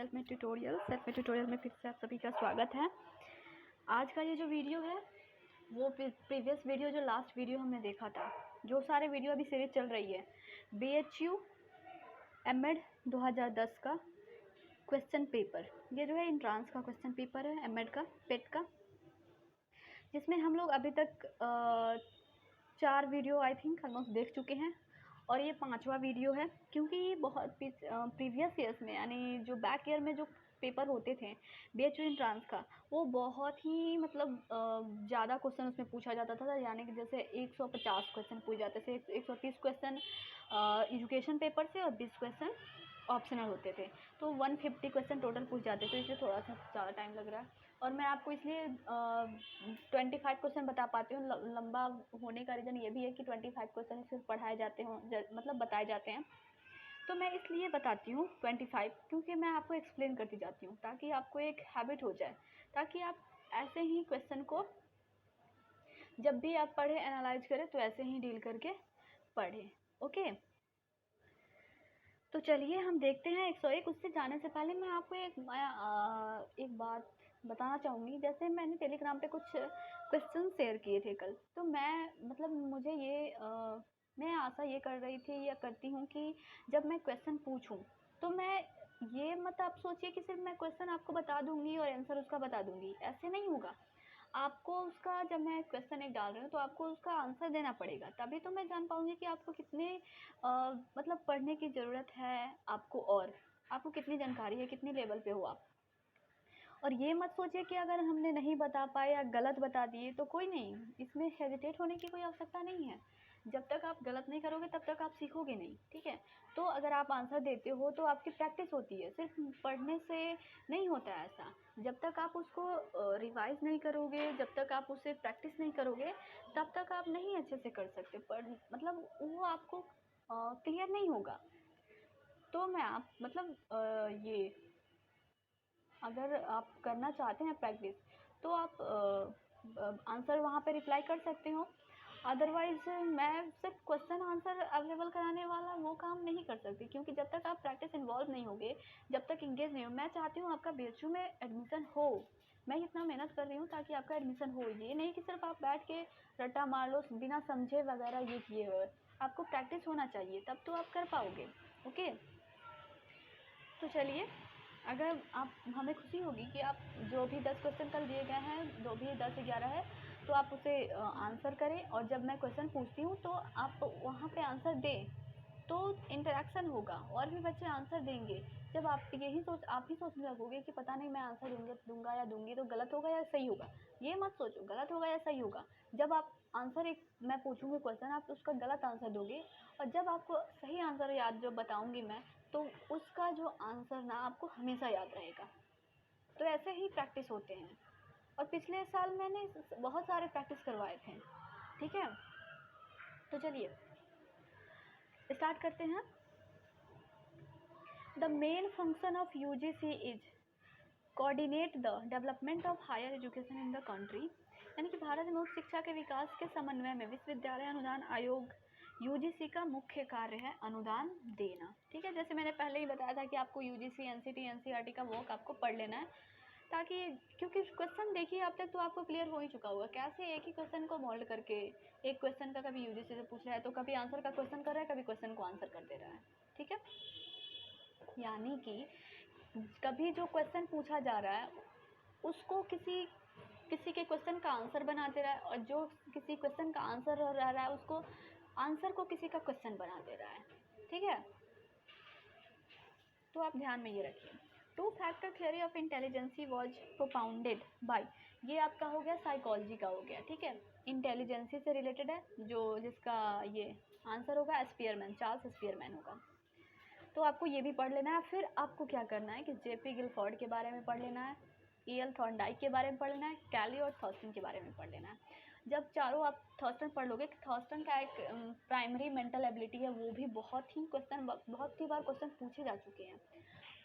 Self में tutorial में फिर से आप सभी का स्वागत है। आज का ये जो वीडियो है वो प्रीवियस वीडियो जो लास्ट वीडियो हमने देखा था, जो सारे वीडियो अभी सीरीज चल रही है BHU एमएड 2010 का क्वेश्चन पेपर, ये जो है इंट्रांस का क्वेश्चन पेपर है एमएड का पेट का, जिसमें हम लोग अभी तक 4 वीडियो आई थिंक ऑलमोस्ट देख चुके हैं और ये 5वां वीडियो है। क्योंकि बहुत प्रीवियस ईयर्स में यानी जो बैक ईयर में जो पेपर होते थे BHU इंट्रांस का, वो बहुत ही मतलब ज़्यादा क्वेश्चन उसमें पूछा जाता था, यानी कि जैसे 150 क्वेश्चन पूछे जाते थे, 130 क्वेश्चन एजुकेशन पेपर से और 20 क्वेश्चन ऑप्शनल होते थे, तो 150 क्वेश्चन टोटल पूछ जाते थे। इसलिए थोड़ा सा ज़्यादा टाइम लग रहा है और मैं आपको इसलिए 25 क्वेश्चन बता पाती हूँ। लंबा होने का रीज़न ये भी है कि 25 क्वेश्चन सिर्फ पढ़ाए जाते हों, मतलब बताए जाते हैं, तो मैं इसलिए बताती हूँ 25, क्योंकि मैं आपको एक्सप्लेन करती जाती हूँ ताकि आपको एक हैबिट हो जाए, ताकि आप ऐसे ही क्वेश्चन को जब भी आप पढ़ें एनालाइज करें तो ऐसे ही डील करके पढ़ें। ओके, तो चलिए हम देखते हैं 101। उससे जाने से पहले मैं आपको एक बात बताना चाहूँगी। जैसे मैंने टेलीग्राम पे कुछ क्वेश्चन शेयर किए थे कल, तो मुझे मैं आशा ये कर रही थी या करती हूँ कि जब मैं क्वेश्चन पूछूं तो मैं ये मत आप सोचिए कि सिर्फ मैं क्वेश्चन आपको बता दूंगी और आंसर उसका बता दूंगी, ऐसे नहीं होगा। आपको उसका, जब मैं क्वेश्चन एक डाल रही हूँ तो आपको उसका आंसर देना पड़ेगा, तभी तो मैं जान पाऊंगी कि आपको कितने मतलब पढ़ने की ज़रूरत है आपको, और आपको कितनी जानकारी है, कितनी लेवल पे हो आप। और ये मत सोचिए कि अगर हमने नहीं बता पाए या गलत बता दिए तो कोई नहीं, इसमें हेजिटेट होने की कोई आवश्यकता नहीं है। जब तक आप गलत नहीं करोगे तब तक आप सीखोगे नहीं, ठीक है। तो अगर आप आंसर देते हो तो आपकी प्रैक्टिस होती है, सिर्फ पढ़ने से नहीं होता है ऐसा। जब तक आप उसको रिवाइज नहीं करोगे, जब तक आप उसे प्रैक्टिस नहीं करोगे, तब तक आप नहीं अच्छे से कर सकते, मतलब वो आपको क्लियर नहीं होगा। तो मैं ये अगर आप करना चाहते हैं प्रैक्टिस, तो आप आंसर वहाँ पे रिप्लाई कर सकते हो। अदरवाइज़ मैं सिर्फ क्वेश्चन आंसर अवेलेबल कराने वाला वो काम नहीं कर सकती, क्योंकि जब तक आप प्रैक्टिस इन्वॉल्व नहीं होगे, जब तक इंगेज नहीं हो। मैं चाहती हूँ आपका BHU में एडमिशन हो, मैं इतना मेहनत कर रही हूँ ताकि आपका एडमिशन हो। ये नहीं कि सिर्फ आप बैठ के रट्टा मार लो बिना समझे वगैरह ये किए हुए। आपको प्रैक्टिस होना चाहिए, तब तो आप कर पाओगे। ओके, तो चलिए, अगर आप, हमें खुशी होगी कि आप जो भी 10 क्वेश्चन कल दिए गए हैं, जो भी 10-11 है, तो आप उसे आंसर करें। और जब मैं क्वेश्चन पूछती हूँ तो आप वहाँ पे आंसर दें, तो इंटरेक्शन होगा और भी बच्चे आंसर देंगे। जब आप ही सोचने लगोगे कि पता नहीं मैं आंसर दूंगा या दूंगी तो गलत होगा या सही होगा, ये मत सोचो गलत होगा या सही होगा। जब आप आंसर, एक मैं पूछूंगी क्वेश्चन, आप उसका गलत आंसर दोगे, और जब आपको सही आंसर याद जो बताऊंगी मैं, तो उसका जो आंसर ना आपको हमेशा याद रहेगा। तो ऐसे ही प्रैक्टिस होते हैं, और पिछले साल मैंने बहुत सारे प्रैक्टिस करवाए थे, ठीक है। तो चलिए स्टार्ट करते हैं। The main function of UGC is coordinate the development of higher education in the country, यानी कि भारत में उच्च शिक्षा के विकास के समन्वय में विश्वविद्यालय अनुदान आयोग UGC का मुख्य कार्य है अनुदान देना, ठीक है। जैसे मैंने पहले ही बताया था कि आपको UGC NCT NCERT का वर्क आपको पढ़ लेना है, ताकि, क्योंकि क्वेश्चन देखिए अब तक तो आपको क्लियर हो ही चुका होगा कैसे एक ही क्वेश्चन को मोल्ड करके, एक क्वेश्चन का कभी UGC से पूछ रहा है तो कभी आंसर का क्वेश्चन कर रहा है, कभी क्वेश्चन को आंसर कर दे रहा है, ठीक है। यानी कि कभी जो क्वेश्चन पूछा जा रहा है उसको किसी के क्वेश्चन का आंसर बना दे रहा है, और जो किसी क्वेश्चन का आंसर रह रहा है उसको आंसर को किसी का क्वेश्चन बना दे रहा है, ठीक है। तो आप ध्यान में ये रखिए। 2 factor theory of intelligence was propounded by, ये आपका हो गया साइकोलॉजी का हो गया, ठीक है। इंटेलिजेंसी से रिलेटेड है, जिसका ये आंसर होगा स्पीयरमैन, चार्ल्स स्पीयरमैन होगा। तो आपको ये भी पढ़ लेना है। फिर आपको क्या करना है कि JP गिलफोर्ड के बारे में पढ़ लेना है, EL थॉर्नडाइक के बारे में पढ़ लेना है, कैली और थॉर्स्टन के बारे में पढ़ लेना है। जब चारों आप थॉर्स्टन पढ़ लोगे, थॉर्स्टन का एक प्राइमरी मेंटल एबिलिटी है, वो भी बहुत ही बार क्वेश्चन पूछे जा चुके हैं।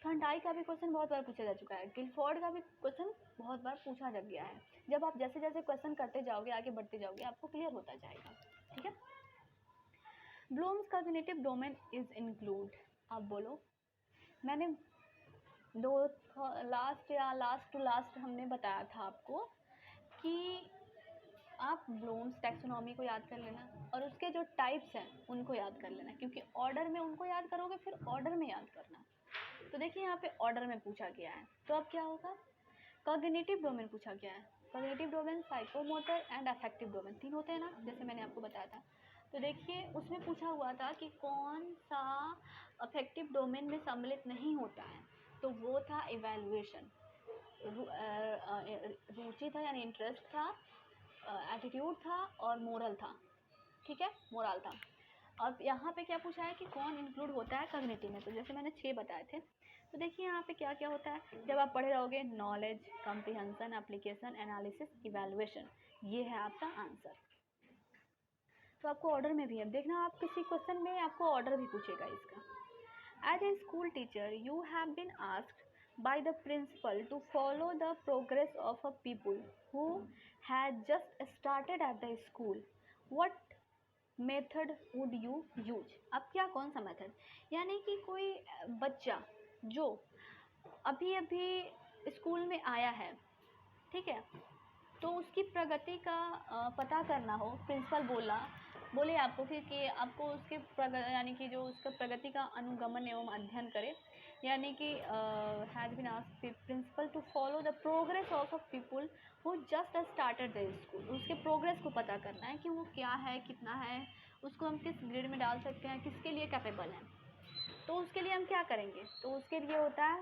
थॉर्नडाइक का भी क्वेश्चन बहुत बार पूछा जा चुका है, गिलफोर्ड का भी क्वेश्चन बहुत बार पूछा जा गया है। जब आप जैसे जैसे क्वेश्चन करते जाओगे, आगे बढ़ते जाओगे, आपको क्लियर होता जाएगा, ठीक है। Bloom's cognitive domain is include, आप बोलो। मैंने दो लास्ट टू लास्ट हमने बताया था आपको कि आप ब्लूम्स टैक्सोनॉमी को याद कर लेना और उसके जो टाइप्स हैं उनको याद कर लेना, क्योंकि ऑर्डर में उनको याद करोगे फिर ऑर्डर में याद करना। तो देखिए यहाँ पे ऑर्डर में पूछा गया है, तो अब क्या होगा, कॉग्निटिव डोमेन पूछा गया है। Cognitive domain, psychomotor and affective domain, 3 होते हैं ना, जैसे मैंने आपको बताया था। तो देखिए उसमें पूछा हुआ था कि कौन सा अफेक्टिव डोमेन में सम्मिलित नहीं होता है, तो वो था इवैल्यूएशन, रुचि था यानी इंटरेस्ट था, एटीट्यूड था और मोरल था। ठीक है, मोरल था। अब यहाँ पे क्या पूछा है कि कौन इंक्लूड होता है कॉग्निटिव में, तो जैसे मैंने 6 बताए थे। तो देखिए यहाँ पे क्या क्या होता है, जब आप पढ़े रहोगे, knowledge, comprehension, application, analysis, evaluation, ये है आपका आंसर। तो आपको ऑर्डर में भी, अब देखना आप किसी क्वेश्चन में आपको ऑर्डर भी पूछेगा इसका। As a school teacher, you have been asked by the principal to follow the progress of a people who had just started at the school. What method would you use? अब क्या, कौन सा method, यानी कि कोई बच्चा जो अभी अभी स्कूल में आया है, ठीक है, तो उसकी प्रगति का पता करना हो, प्रिंसिपल बोले आपको कि आपको उसके यानी कि जो उसका प्रगति का अनुगमन एवं अध्ययन करे, यानी कि has been asked principal to follow the progress of a people who just started the school, उसके प्रोग्रेस को पता करना है कि वो क्या है, कितना है, उसको हम किस ग्रेड में डाल सकते हैं, किसके लिए कैपेबल है। तो उसके लिए हम क्या करेंगे, तो उसके लिए होता है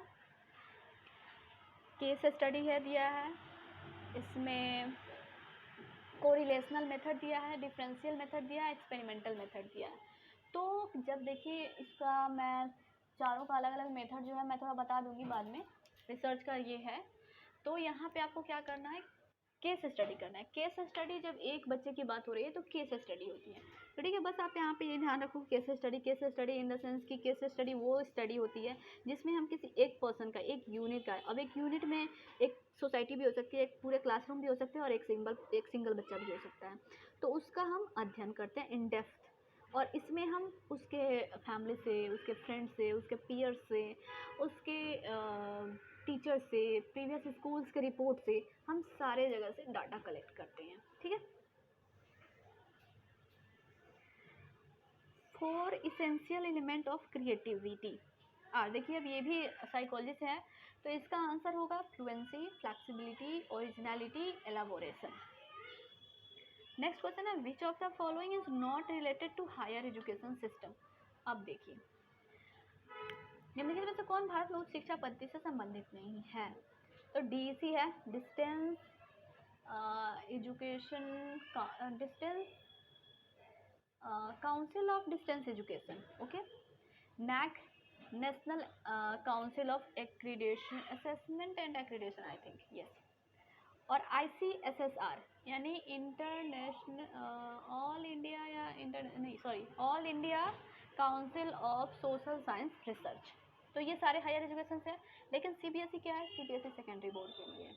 केस स्टडी है, दिया है इसमें, कोरिलेशनल मेथड दिया है, डिफरेंशियल मेथड दिया है, एक्सपेरिमेंटल मेथड दिया है। तो जब देखिए इसका मैं चारों का अलग अलग मेथड जो है मैं थोड़ा बता दूंगी बाद में, रिसर्च का ये है। तो यहाँ पे आपको क्या करना है, केस स्टडी करना है। केस स्टडी, जब एक बच्चे की बात हो रही है तो केस स्टडी होती है, तो ठीक है, बस आप यहाँ पे ये ध्यान रखो, case study in the sense की केस स्टडी वो स्टडी होती है जिसमें हम किसी एक पर्सन का, एक यूनिट का, अब एक यूनिट में एक सोसाइटी भी हो सकती है, एक पूरे क्लासरूम भी हो सकते हैं और एक सिंगल बच्चा भी हो सकता है, तो उसका हम अध्ययन करते हैं इन डेप्थ। और इसमें हम उसके फैमिली से, उसके फ्रेंड्स से, उसके पीयर्स से, उसके टीचर से, प्रीवियस स्कूल्स के रिपोर्ट से, हम सारे जगह से डाटा कलेक्ट करते हैं। ठीक है, 4 इसेंशियल एलिमेंट ऑफ क्रिएटिविटी। देखिए अब ये भी साइकोलॉजी से है, तो इसका आंसर होगा fluency, flexibility, originality, elaboration. Next question है, which of the following is not related to higher education system. अब देखिए निम्नलिखित में से कौन भारत में उच्च शिक्षा पद्धति से संबंधित नहीं है, तो डीईसी है, distance education, distance council of distance education, okay, NAAC, national council of accreditation assessment and accreditation, I think yes, और ICSSR यानी इंटरनेशनल ऑल इंडिया या all India council of social science research. तो ये सारे higher education है, लेकिन CBSE क्या है, CBSE सेकेंडरी बोर्ड के लिए,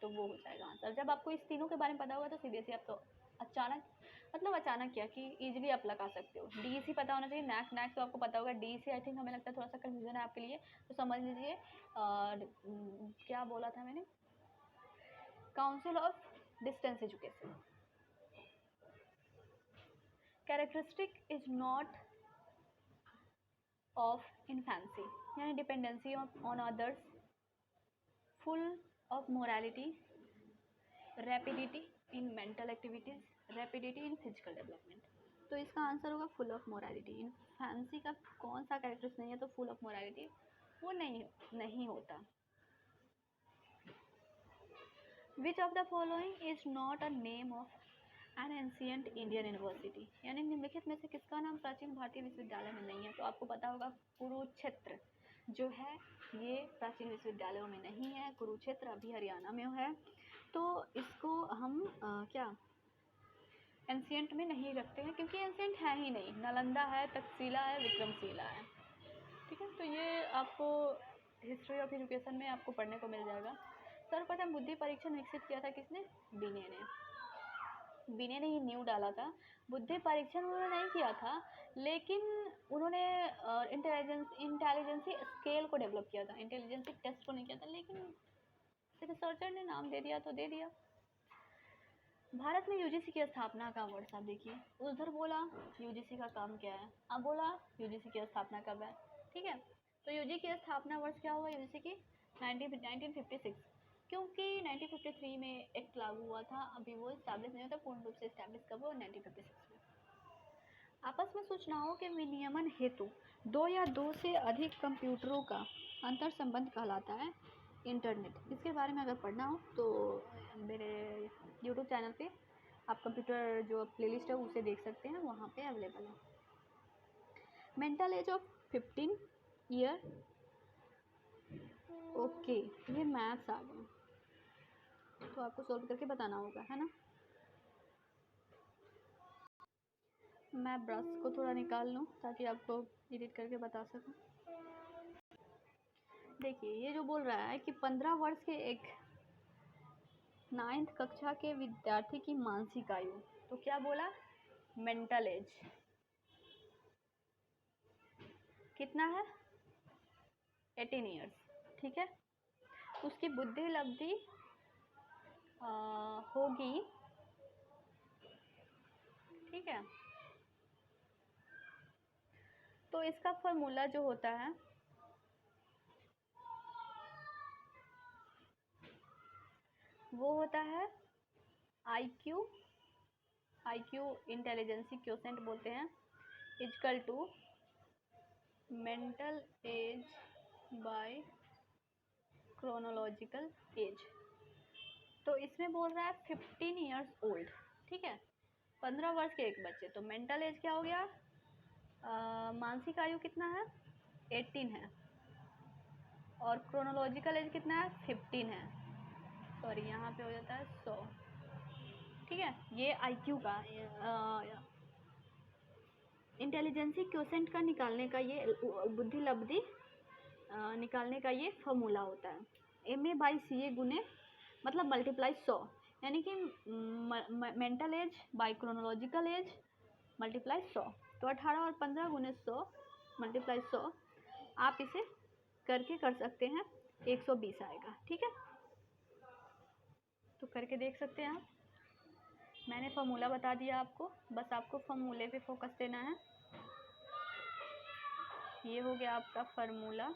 तो वो हो जाएगा आंसर। जब आपको इस तीनों के बारे में पता होगा तो CBSE आप तो अचानक क्या कि इजीली आप लगा सकते हो। DEC पता होना चाहिए, नैक तो आपको पता होगा, DEC आई थिंक हमें लगता है थोड़ा सा कन्फ्यूजन है आपके लिए, तो समझ लीजिए क्या बोला था मैंने, council of distance education. Characteristic is not of infancy यानी dependency on others, full of morality, rapidity in mental activities, rapidity in physical development. तो इसका आंसर होगा फुल ऑफ मोरालिटी। इन्फेंसी का कौन सा कैरेक्टरिस्टिक नहीं है, तो फुल ऑफ मोरालिटी वो नहीं होता। विच of the following is not a name of N ancient Indian university, यानी निम्नलिखित में से किसका नाम प्राचीन भारतीय विश्वविद्यालय में नहीं है, तो आपको पता होगा कुरुक्षेत्र जो है ये प्राचीन विश्वविद्यालयों में नहीं है, कुरुक्षेत्र अभी हरियाणा में है, तो इसको हम क्या एंशिएंट में नहीं रखते हैं क्योंकि एंशिएंट है ही नहीं। नालंदा है, तक्षशिला है, विक्रमशिला है। ठीक है, तो ये आपको हिस्ट्री ऑफ एजुकेशन में आपको पढ़ने को मिल जाएगा। सर्वप्रथम बुद्धि परीक्षण विकसित किया था किसने, बिने ने। विनय ने ही न्यू डाला था। बुद्धि परीक्षण उन्होंने नहीं किया था, लेकिन उन्होंने इंटेलिजेंसी स्केल को डेवलप किया था, इंटेलिजेंसी टेस्ट को नहीं किया था, लेकिन रिसर्चर ने नाम दे दिया तो दे दिया। भारत में यूजीसी की स्थापना का वर्ष आप देखिए, उधर बोला यूजीसी का काम क्या है, अब बोला यूजीसी की स्थापना कब है। ठीक है, तो यूजी की स्थापना वर्ष क्या हुआ यूजीसी की? 1956, क्योंकि 1953 में एक्ट लागू हुआ था, अभी वो इस्टेब्लिश नहीं होता, पूर्ण रूप से इस्टेब्लिश कब हुआ? 1956 में। आपस में सूचनाओं के विनियमन हेतु दो या दो से अधिक कंप्यूटरों का अंतर संबंध कहलाता है इंटरनेट। इसके बारे में अगर पढ़ना हो तो मेरे यूट्यूब चैनल पे आप कंप्यूटर जो प्लेलिस्ट है उसे देख सकते हैं, वहाँ पे अवेलेबल है। Mental as of 15 year. Okay, ये मैथ्स आ गए तो आपको सॉल्व करके बताना होगा, है ना। मैं ब्रश को थोड़ा निकाल लूँ ताकि आपको एडिट करके बता सकूँ। देखिए ये जो बोल रहा है कि 15 वर्ष के एक 9th कक्षा के विद्यार्थी की मानसिक आयु, तो क्या बोला? मेंटल एज कितना है? 18 ईयर्स। ठीक है, उसकी बुद्धि लब्धि होगी, ठीक है। तो इसका फॉर्मूला जो होता है वो होता है IQ इंटेलिजेंसी क्वोशेंट बोलते हैं, equal to mental age by chronological age. तो इसमें बोल रहा है 15 ईयर्स ओल्ड, ठीक है, 15 वर्ष के एक बच्चे। तो मेंटल एज क्या हो गया? मानसिक आयु कितना है? 18 है, और क्रोनोलॉजिकल एज कितना है? 15 है। सॉरी, यहाँ पे हो जाता है 100। ठीक है, ये IQ का इंटेलिजेंसी क्वोशेंट का निकालने का, ये बुद्धि लब्धि निकालने का ये फॉर्मूला होता है। MA/CA गुने मतलब मल्टीप्लाई 100, यानी कि mental age by chronological age multiply 100। तो 18 और 15 गुने 100 मल्टीप्लाई 100, आप इसे करके कर सकते हैं, 120 आएगा। ठीक है, तो करके देख सकते हैं आप। मैंने फॉर्मूला बता दिया आपको, बस आपको फॉर्मूले पे फोकस देना है। ये हो गया आपका फार्मूला।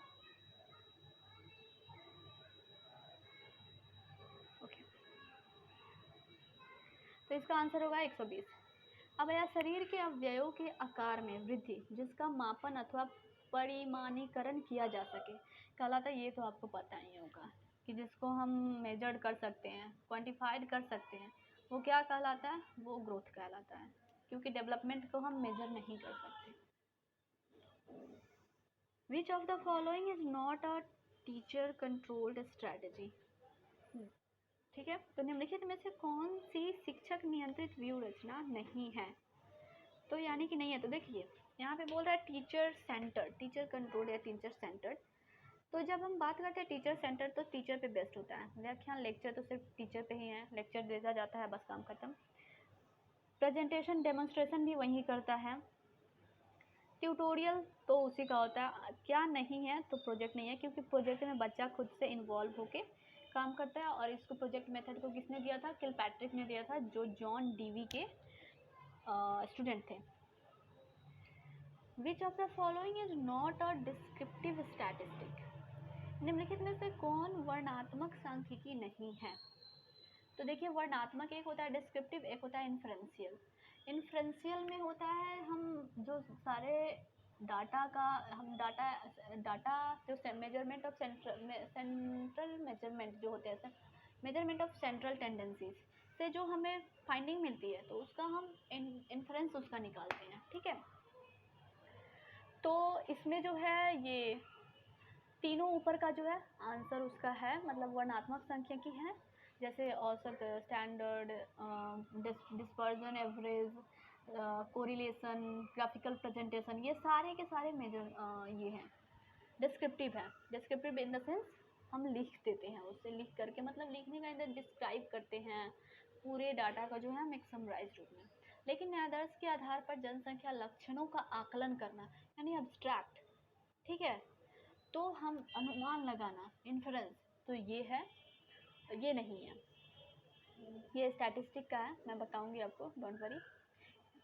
ओके, तो इसका आंसर होगा 120। अब आया शरीर के अवयवों के आकार में वृद्धि जिसका मापन अथवा परिमाणीकरण किया जा सके कहलाता है। ये तो आपको पता ही होगा कि जिसको हम मेजर्ड कर सकते हैं, क्वांटिफाइड कर सकते हैं, वो क्या कहलाता है? वो ग्रोथ कहलाता है, क्योंकि डेवलपमेंट को हम मेजर नहीं कर सकते। विच of the following is not a teacher controlled strategy. ठीक है, तो निम्नलिखित में से कौन सी शिक्षक नियंत्रित व्यू रचना नहीं है? तो यानी कि नहीं है। तो देखिए यहाँ पे बोल रहा है टीचर सेंटर, टीचर कंट्रोल या टीचर सेंटर। तो जब हम बात करते हैं टीचर सेंटर तो टीचर पे बेस्ड होता है, व्याख्यान लेक्चर तो सिर्फ टीचर पे ही है, लेक्चर देता जाता है, बस काम खत्म। प्रेजेंटेशन डेमोन्स्ट्रेशन भी वही करता है, ट्यूटोरियल तो उसी का होता है। क्या नहीं है? तो प्रोजेक्ट नहीं है, क्योंकि प्रोजेक्ट में बच्चा खुद से इन्वॉल्व होके काम करता है। और इसको प्रोजेक्ट मेथड को किसने दिया था? किलपैट्रिक ने दिया था, जो जॉन डीवी के स्टूडेंट थे। विच of the following is not a descriptive statistic. निम्नलिखित में से कौन वर्णात्मक सांख्यिकी नहीं है? तो देखिए वर्णात्मक एक होता है डिस्क्रिप्टिव, एक होता है इन्फ्रेंशियल। इन्फ्रेंशियल में होता है हम जो सारे डाटा का, हम डाटा जो मेजरमेंट ऑफ सेंट्रल मेजरमेंट जो होते हैं, मेजरमेंट ऑफ सेंट्रल टेंडेंसीज से जो हमें फाइंडिंग मिलती है, तो उसका हम इन्फ्रेंस उसका निकालते हैं। ठीक है, तो इसमें जो है ये तीनों ऊपर का जो है आंसर उसका है, मतलब वर्णात्मक सांख्यिकी है, जैसे औसत, standard, dispersion, average, correlation, graphical presentation, ये सारे के सारे मेजर ये हैं। डिस्क्रिप्टिव है, डिस्क्रिप्टिव इन द सेंस हम लिख देते हैं, उससे लिख करके, मतलब लिखने का इधर डिस्क्राइब करते हैं, पूरे डाटा का जो है हम एक समराइज रूप में, लेकिन आदर्श के आधार पर जनसंख्या लक्षणों का आकलन करना यानी अब्स्ट्रैक्ट, ठीक है, तो हम अनुमान लगाना इन्फ्रेंस, तो ये है, ये नहीं है, ये स्टैटिस्टिक का है, मैं बताऊंगी आपको, डोंट वरी,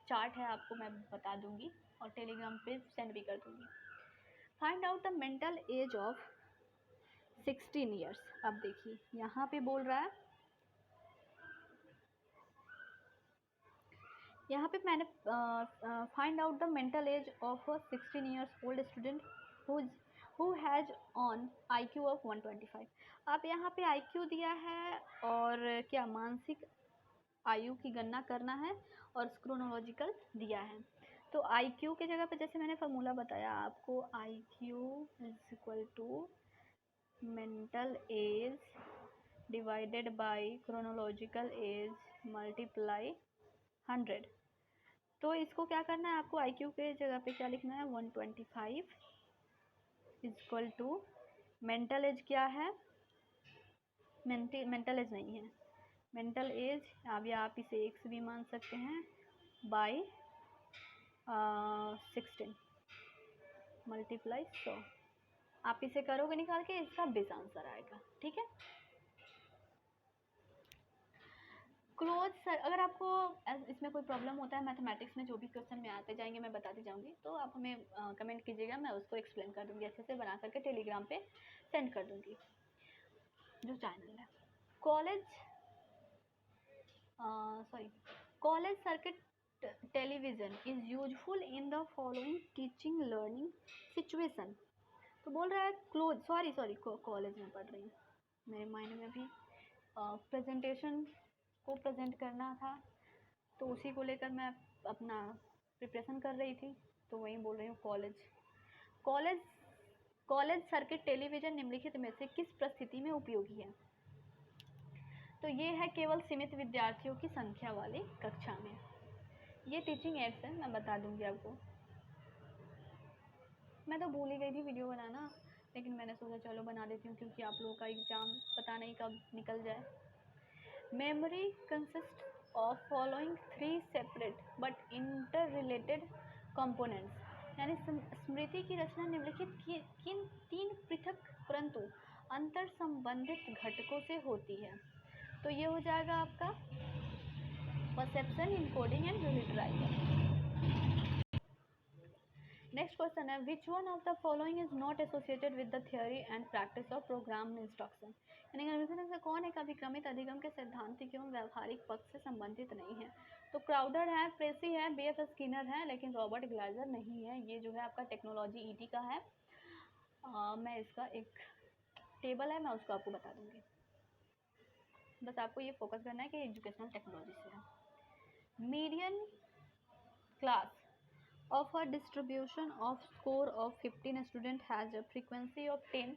चार्ट है आपको मैं बता दूंगी और टेलीग्राम पे सेंड भी कर दूंगी। Find out the mental as of 16 years. अब देखिए यहाँ पे बोल रहा है, यहाँ पे मैंने find out the mental as of 16 years old student who has on IQ of 125। आप यहाँ पे IQ दिया है और क्या मानसिक आयु की गणना करना है और क्रोनोलॉजिकल दिया है। तो IQ के जगह पे जैसे मैंने फार्मूला बताया आपको, IQ is equal to mental age divided by chronological age multiply 100। तो इसको क्या करना है आपको, IQ के जगह पे क्या लिखना है, 125 इक्वल टू मेंटल एज क्या है, मेंटल एज नहीं है, मेंटल एज, अब या आप इसे x भी मान सकते हैं, बाई 16 मल्टीप्लाई 100। आप इसे करोगे निकाल के, इसका बेस आंसर आएगा, ठीक है। क्लोज, अगर आपको इसमें कोई प्रॉब्लम होता है मैथमेटिक्स में, जो भी क्वेश्चन में आते जाएंगे मैं बताती जाऊंगी, तो आप हमें कमेंट कीजिएगा, मैं उसको एक्सप्लेन कर दूंगी, अच्छे से बना करके टेलीग्राम पे सेंड कर दूंगी जो चैनल है। College college circuit television is useful in the following teaching learning situation. तो बोल रहा है क्लोज, सॉरी कॉलेज में पढ़ रही हूँ, मेरे माइंड में अभी प्रेजेंटेशन को प्रेजेंट करना था, तो उसी को लेकर मैं अपना प्रिपरेशन कर रही थी, तो वहीं बोल रही हूँ कॉलेज कॉलेज सर्किट टेलीविजन निम्नलिखित में से किस परिस्थिति में उपयोगी है। तो ये है केवल सीमित विद्यार्थियों की संख्या वाली कक्षा में। ये टीचिंग एड्स है, मैं बता दूंगी आपको, मैं तो भूल ही गई थी वीडियो बनाना, लेकिन मैंने सोचा चलो बना देती हूँ, क्योंकि आप लोगों का एग्ज़ाम पता नहीं कब निकल जाए। Memory consist of following 3 separate but inter related components, यानी स्मृति की रचना निम्नलिखित किन 3 पृथक परंतु अंतर संबंधित घटकों से होती है। तो ये हो जाएगा आपका perception, encoding and retrieval. Next question है, which one of the following is not associated with the theory and practice of program instruction, यानी इनमें से कौन एक अभिक्रमित अधिगम के सैद्धांतिक एवं व्यवहारिक पक्ष से संबंधित नहीं है। तो क्राउडर है, प्रेसी है, BF स्किनर है, लेकिन रॉबर्ट ग्लाइजर नहीं है। ये जो है आपका टेक्नोलॉजी ET का है। मैं इसका एक टेबल है, मैं उसको आपको बता दूंगी, बस आपको ये फोकस करना है कि एजुकेशनल टेक्नोलॉजी से है। Median class of a distribution of score of 15 student has a frequency of 10.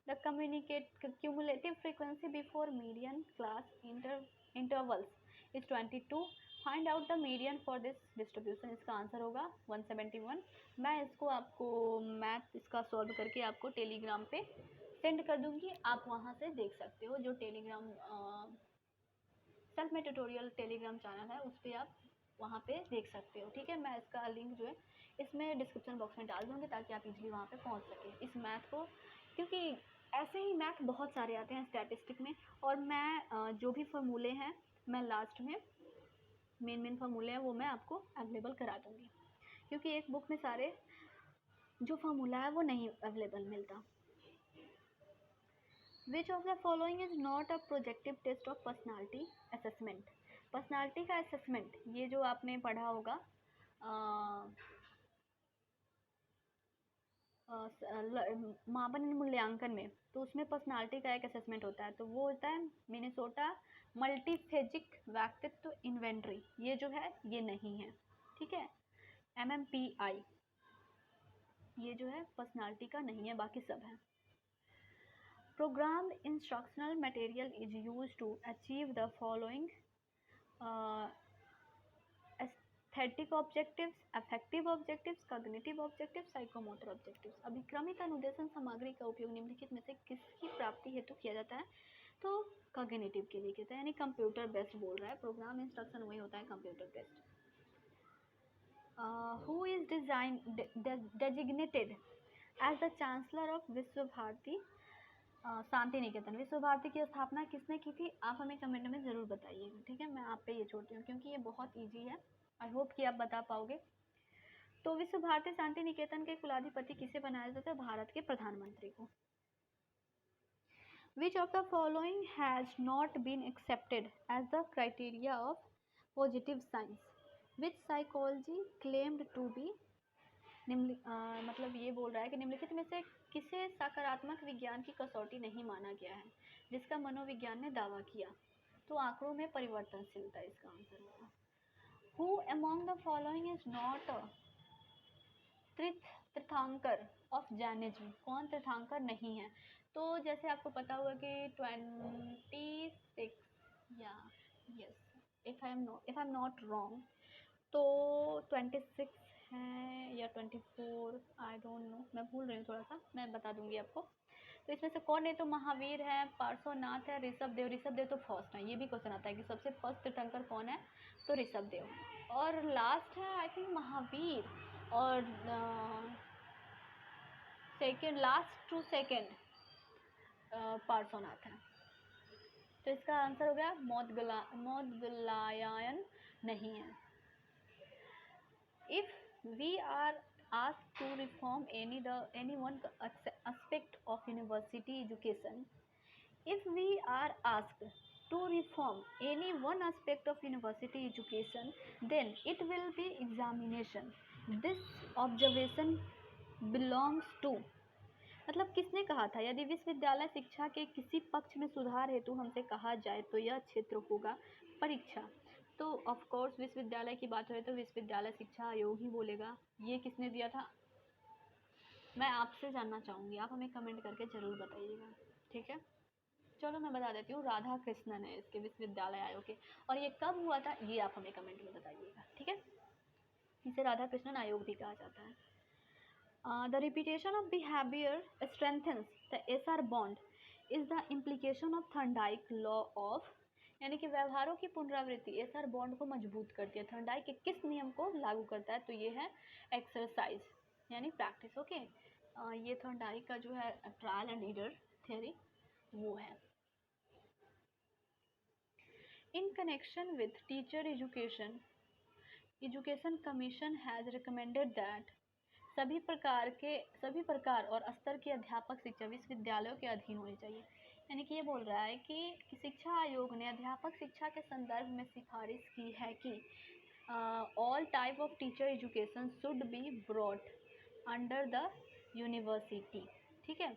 The cumulative frequency before median class intervals is 22. Find out the median for this distribution. इसका answer होगा 171। मैं इसको आपको math इसका solve करके आपको Telegram पे send कर दूंगी, आप वहाँ से देख सकते हो, जो टेलीग्राम सेल्फ में ट्यूटोरियल टेलीग्राम चैनल है उस पर आप वहाँ पे देख सकते हो, ठीक है। मैं इसका लिंक जो है इसमें डिस्क्रिप्शन बॉक्स में डाल दूँगी, ताकि आप इजीली वहाँ पे पहुँच सकें इस मैथ को, क्योंकि ऐसे ही मैथ बहुत सारे आते हैं स्टैटिस्टिक में, और मैं जो भी फार्मूले हैं मैं लास्ट में मेन फार्मूले हैं वो मैं आपको अवेलेबल करा दूँगी, क्योंकि एक बुक में सारे जो फार्मूला है वो नहीं अवेलेबल मिलता। Which of the following is not a projective test of personality assessment? Personality का असेसमेंट, ये जो आपने पढ़ा होगा मापन मूल्यांकन में, तो उसमें पर्सनालिटी का एक असेसमेंट होता है, तो वो होता है मिनेसोटा मल्टीफेजिक व्यक्तित्व इन्वेंटरी। ये जो है ये नहीं है, ठीक है। MMPI ये जो है पर्सनालिटी का नहीं है, बाकी सब है। Programmed instructional material is used to achieve the following aesthetic objectives, affective objectives, cognitive objectives, psychomotor objectives। अभिक्रमित अनुदेशन सामग्री का उपयोग निम्नलिखित में से किसकी प्राप्ति हेतु किया जाता है। तो कॉग्निटिव के लिए कहता है, यानी कंप्यूटर बेस्ड बोल रहा है, प्रोग्राम इंस्ट्रक्शन वही होता है computer based. Who is designated as the chancellor of Visva Bharati Shanti Niketan. विश्व भारती की स्थापना किसने की थी, आप हमें कमेंट में ज़रूर बताइएगा, ठीक है। मैं आप पे ये छोड़ती हूँ क्योंकि ये बहुत इजी है, आई होप कि आप बता पाओगे। तो विश्व भारती शांति निकेतन के कुलाधिपति किसे बनाया जाता है, भारत के प्रधानमंत्री को। Which of the following has not been accepted as the criteria of positive science? Which psychology claimed to be मतलब ये बोल रहा है कि निम्नलिखित में से किसे सकारात्मक विज्ञान की कसौटी नहीं माना गया है, जिसका मनोविज्ञान ने दावा किया। तो आंकड़ों में परिवर्तनशीलता इसका आंसर होगा। Who among the following is not a तीर्थंकर ऑफ जैनिज्म, कौन तीर्थंकर नहीं है। तो जैसे आपको पता होगा कि 26 या yes if I am not wrong तो 26 है या 24, आई डोंट नो, मैं भूल रही हूँ थोड़ा सा, मैं बता दूंगी आपको। तो इसमें से कौन है, तो महावीर है, पार्श्वनाथ है, ऋषभदेव। ऋषभदेव तो फर्स्ट है, ये भी क्वेश्चन आता है कि सबसे फर्स्ट तीर्थंकर कौन है, तो ऋषभदेव। और लास्ट है आई थिंक महावीर, और second, last to second Parshvanath है। तो इसका आंसर हो गया मोदगलायन नहीं है। If we are asked to reform any one aspect of university education, if we are asked to reform any one aspect of university education, then it will be examination. This observation belongs to, मतलब किसने कहा था, यदि विश्वविद्यालय शिक्षा के किसी पक्ष में सुधार हेतु हमसे कहा जाए तो यह क्षेत्र होगा परीक्षा। तो ऑफ कोर्स विश्वविद्यालय की बात हो तो विश्वविद्यालय शिक्षा आयोग ही बोलेगा। ये किसने दिया था, मैं आपसे जानना चाहूँगी, आप हमें कमेंट करके ज़रूर बताइएगा, ठीक है। चलो मैं बता देती हूँ, राधा कृष्णन है इसके विश्वविद्यालय आयोग के। और ये कब हुआ था ये आप हमें कमेंट में बताइएगा, ठीक है। इसे राधा कृष्णन आयोग भी कहा जाता है। The repetition of behavior strengthens the SR bond is the implication of Thorndike law of, यानी कि व्यवहारों की पुनरावृत्ति SR बॉन्ड को मजबूत करती है। थॉर्नडाइक के किस नियम को लागू करता है, तो ये है एक्सरसाइज यानी प्रैक्टिस, ओके। ये थॉर्नडाइक का जो है ट्रायल एंड एरर थ्योरी वो है। In connection with teacher education commission has recommended that सभी प्रकार और स्तर के अध्यापक शिक्षा विश्वविद्यालयों के अधीन होनी चाहिए। यानी कि ये बोल रहा है कि शिक्षा आयोग ने अध्यापक शिक्षा के संदर्भ में सिफारिश की है कि all type of teacher education should be brought under the university, ठीक है।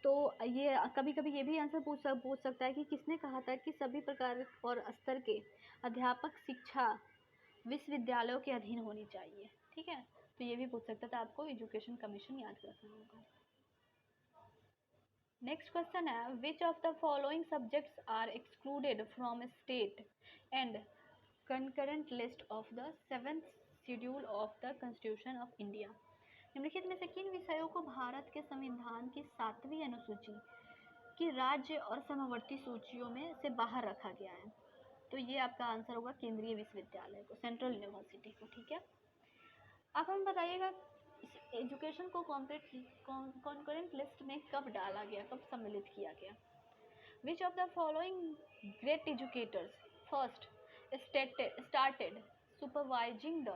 तो ये कभी कभी ये भी आंसर पूछ सकता है कि किसने कहा था कि सभी प्रकार और स्तर के अध्यापक शिक्षा विश्वविद्यालयों के अधीन होनी चाहिए, ठीक है। तो ये भी पूछ सकता था, आपको एजुकेशन कमीशन याद रखना होगा। नेक्स्ट क्वेश्चन है, which of the following subjects are excluded from state and concurrent list of the 7th schedule of the constitution of India. निम्नलिखित में से किन विषयों को भारत के संविधान की 7वीं अनुसूची की राज्य और समवर्ती सूचियों में से बाहर रखा गया है। तो ये आपका आंसर होगा केंद्रीय विश्वविद्यालय को, सेंट्रल यूनिवर्सिटी को, ठीक है। अब हम बताइएगा एजुकेशन को कॉन्करेंट लिस्ट में कब डाला गया, कब सम्मिलित किया गया। विच of the following great educators first started supervising the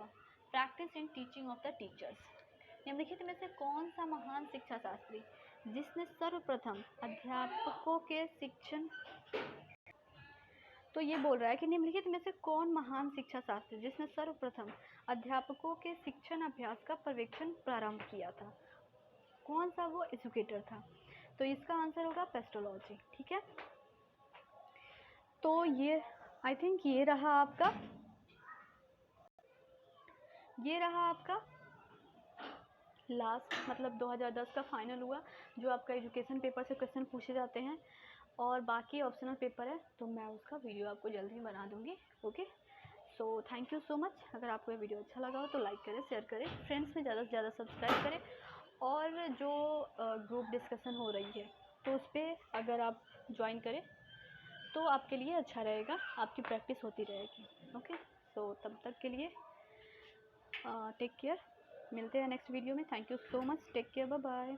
practice and teaching of the teachers. निम्नलिखित में से कौन सा महान शिक्षा शास्त्री जिसने सर्वप्रथम अध्यापकों के शिक्षण, तो ये बोल रहा है कि निम्नलिखित में से कौन महान शिक्षा शास्त्री जिसने सर्वप्रथम अध्यापकों के शिक्षण अभ्यास का पर्यवेक्षण प्रारंभ किया था, कौन सा वो एजुकेटर था। तो इसका आंसर होगा पेस्टोलॉजी, ठीक है। तो ये आई थिंक ये रहा आपका लास्ट, मतलब 2010 का फाइनल हुआ जो आपका एजुकेशन पेपर से क्वेश्चन पूछे जाते हैं, और बाकी ऑप्शनल पेपर है तो मैं उसका वीडियो आपको जल्दी ही बना दूंगी, okay. So thank you so much. अगर आपको ये वीडियो अच्छा लगा हो तो लाइक करें, शेयर करें, फ्रेंड्स में ज़्यादा से ज़्यादा सब्सक्राइब करें, और जो ग्रुप डिस्कशन हो रही है तो उस पर अगर आप ज्वाइन करें तो आपके लिए अच्छा रहेगा, आपकी प्रैक्टिस होती रहेगी। ओके, सो तब तक के लिए टेक केयर, मिलते हैं नेक्स्ट वीडियो में। Thank you so much, take care, bye bye.